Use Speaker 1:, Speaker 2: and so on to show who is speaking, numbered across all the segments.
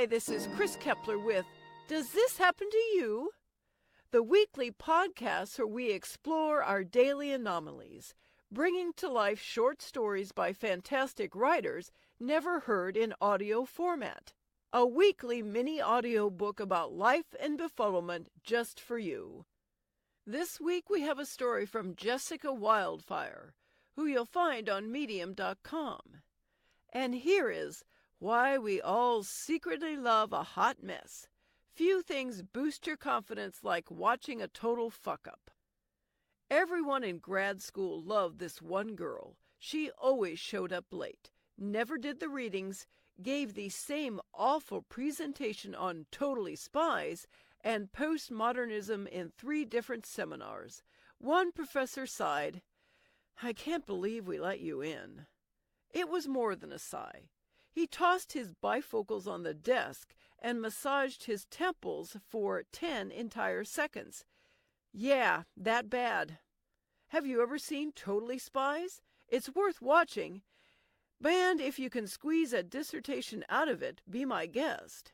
Speaker 1: Hi, this is Kris Kepler with Does This Happen to You? The weekly podcast where we explore our daily anomalies, bringing to life short stories by fantastic writers never heard in audio format. A weekly mini audio book about life and befuddlement just for you. This week we have a story from Jessica Wildfire, who you'll find on medium.com. And here is Why We All Secretly Love a Hot Mess. Few things boost your confidence like watching a total fuck-up. Everyone in grad school loved this one girl. She always showed up late, never did the readings, gave the same awful presentation on Totally Spies and postmodernism in 3 different seminars. One professor sighed, "I can't believe we let you in." It was more than a sigh. He tossed his bifocals on the desk and massaged his temples for 10 entire seconds. "Yeah, that bad. Have you ever seen Totally Spies? It's worth watching. And if you can squeeze a dissertation out of it, be my guest."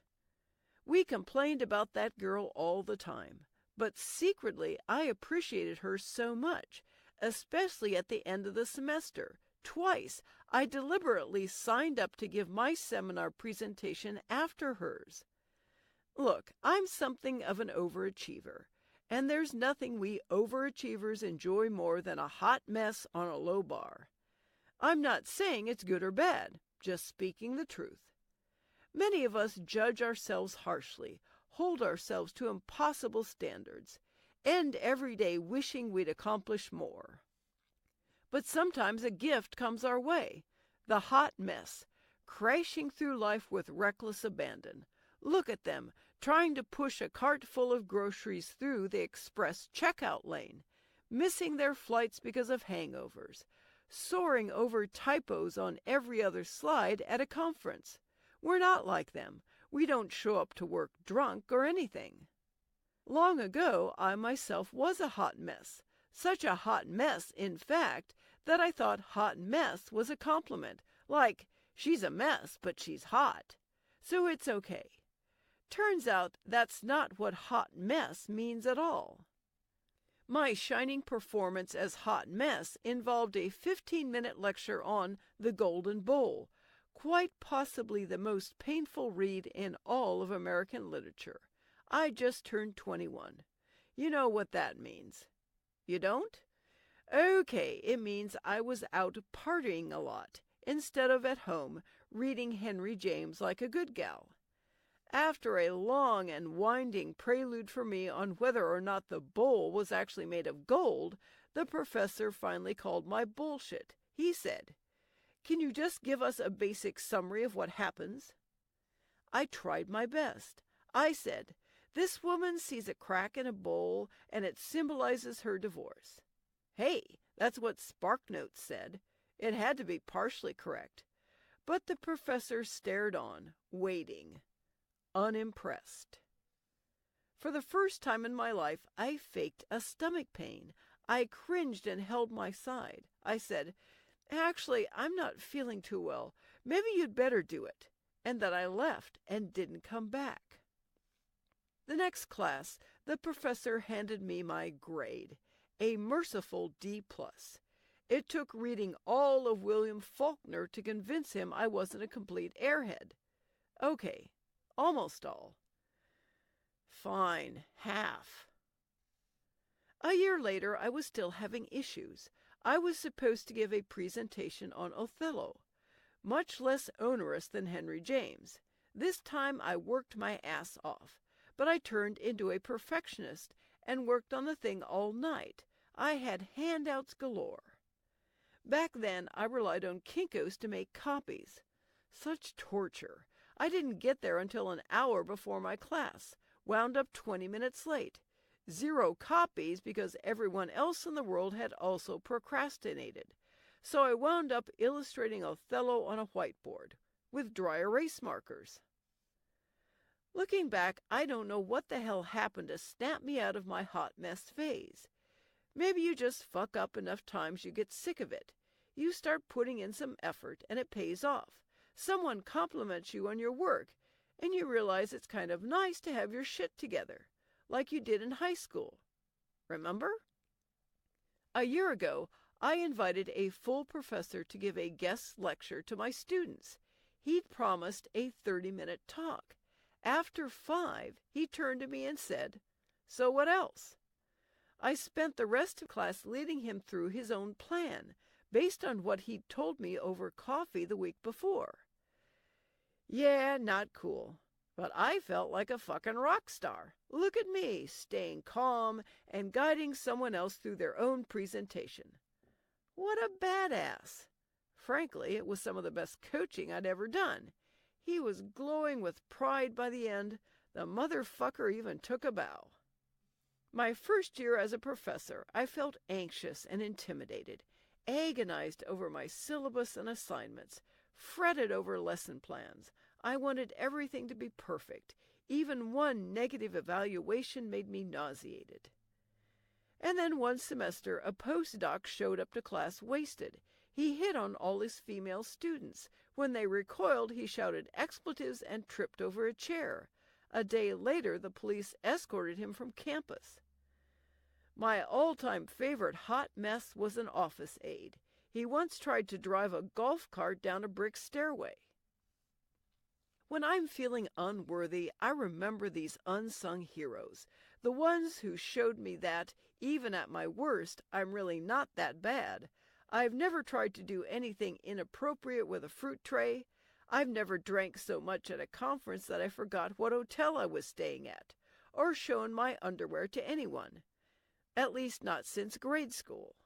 Speaker 1: We complained about that girl all the time, but secretly I appreciated her so much, especially at the end of the semester. Twice, I deliberately signed up to give my seminar presentation after hers. Look, I'm something of an overachiever, and there's nothing we overachievers enjoy more than a hot mess on a low bar. I'm not saying it's good or bad, just speaking the truth. Many of us judge ourselves harshly, hold ourselves to impossible standards, end every day wishing we'd accomplished more. But sometimes a gift comes our way, the hot mess, crashing through life with reckless abandon. Look at them, trying to push a cart full of groceries through the express checkout lane, missing their flights because of hangovers, soaring over typos on every other slide at a conference. We're not like them. We don't show up to work drunk or anything. Long ago, I myself was a hot mess. Such a hot mess, in fact, that I thought hot mess was a compliment, like, she's a mess, but she's hot, so it's okay. Turns out that's not what hot mess means at all. My shining performance as hot mess involved a 15-minute lecture on The Golden Bowl, quite possibly the most painful read in all of American literature. I just turned 21. You know what that means. You don't? Okay, it means I was out partying a lot, instead of at home, reading Henry James like a good gal. After a long and winding prelude for me on whether or not the bowl was actually made of gold, the professor finally called my bullshit. He said, "Can you just give us a basic summary of what happens?" I tried my best. I said, "This woman sees a crack in a bowl, and it symbolizes her divorce." Hey, that's what SparkNotes said. It had to be partially correct. But the professor stared on, waiting, unimpressed. For the first time in my life, I faked a stomach pain. I cringed and held my side. I said, "Actually, I'm not feeling too well. Maybe you'd better do it." And then I left and didn't come back. The next class, the professor handed me my grade, a merciful D+. It took reading all of William Faulkner to convince him I wasn't a complete airhead. Okay, almost all. Fine, half. A year later, I was still having issues. I was supposed to give a presentation on Othello, much less onerous than Henry James. This time I worked my ass off, but I turned into a perfectionist and worked on the thing all night. I had handouts galore. Back then, I relied on Kinko's to make copies. Such torture. I didn't get there until an hour before my class, wound up 20 minutes late. 0 copies because everyone else in the world had also procrastinated. So I wound up illustrating Othello on a whiteboard with dry erase markers. Looking back, I don't know what the hell happened to snap me out of my hot mess phase. Maybe you just fuck up enough times you get sick of it. You start putting in some effort and it pays off. Someone compliments you on your work and you realize it's kind of nice to have your shit together, like you did in high school. Remember? A year ago, I invited a full professor to give a guest lecture to my students. He'd promised a 30-minute talk. After 5, he turned to me and said, "So what else?" I spent the rest of class leading him through his own plan, based on what he'd told me over coffee the week before. Yeah, not cool. But I felt like a fucking rock star. Look at me, staying calm and guiding someone else through their own presentation. What a badass. Frankly, it was some of the best coaching I'd ever done. He was glowing with pride by the end. The motherfucker even took a bow. My first year as a professor, I felt anxious and intimidated, agonized over my syllabus and assignments, fretted over lesson plans. I wanted everything to be perfect. Even one negative evaluation made me nauseated. And then one semester, a postdoc showed up to class wasted. He hit on all his female students. When they recoiled, he shouted expletives and tripped over a chair. A day later, the police escorted him from campus. My all-time favorite hot mess was an office aide. He once tried to drive a golf cart down a brick stairway. When I'm feeling unworthy, I remember these unsung heroes, the ones who showed me that, even at my worst, I'm really not that bad. I've never tried to do anything inappropriate with a fruit tray. I've never drank so much at a conference that I forgot what hotel I was staying at, or shown my underwear to anyone. At least not since grade school.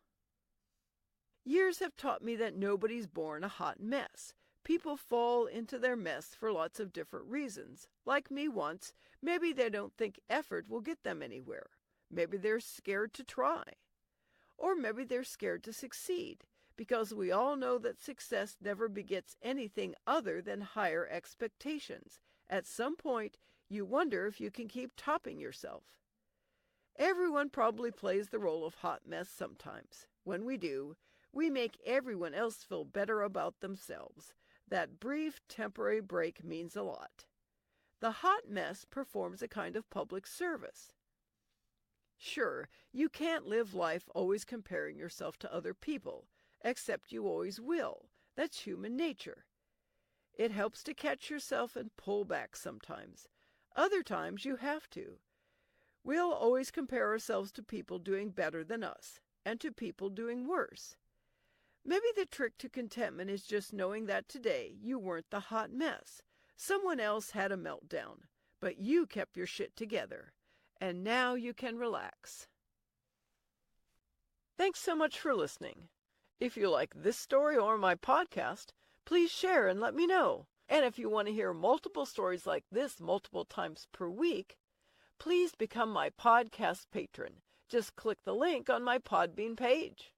Speaker 1: Years have taught me that nobody's born a hot mess. People fall into their mess for lots of different reasons. Like me once, maybe they don't think effort will get them anywhere. Maybe they're scared to try. Or maybe they're scared to succeed, because we all know that success never begets anything other than higher expectations. At some point, you wonder if you can keep topping yourself. Everyone probably plays the role of hot mess sometimes. When we do, we make everyone else feel better about themselves. That brief, temporary break means a lot. The hot mess performs a kind of public service. Sure, you can't live life always comparing yourself to other people, except you always will. That's human nature. It helps to catch yourself and pull back sometimes. Other times you have to. We'll always compare ourselves to people doing better than us, and to people doing worse. Maybe the trick to contentment is just knowing that today you weren't the hot mess. Someone else had a meltdown, but you kept your shit together, and now you can relax. Thanks so much for listening. If you like this story or my podcast, please share and let me know. And if you want to hear multiple stories like this multiple times per week, please become my podcast patron. Just click the link on my Podbean page.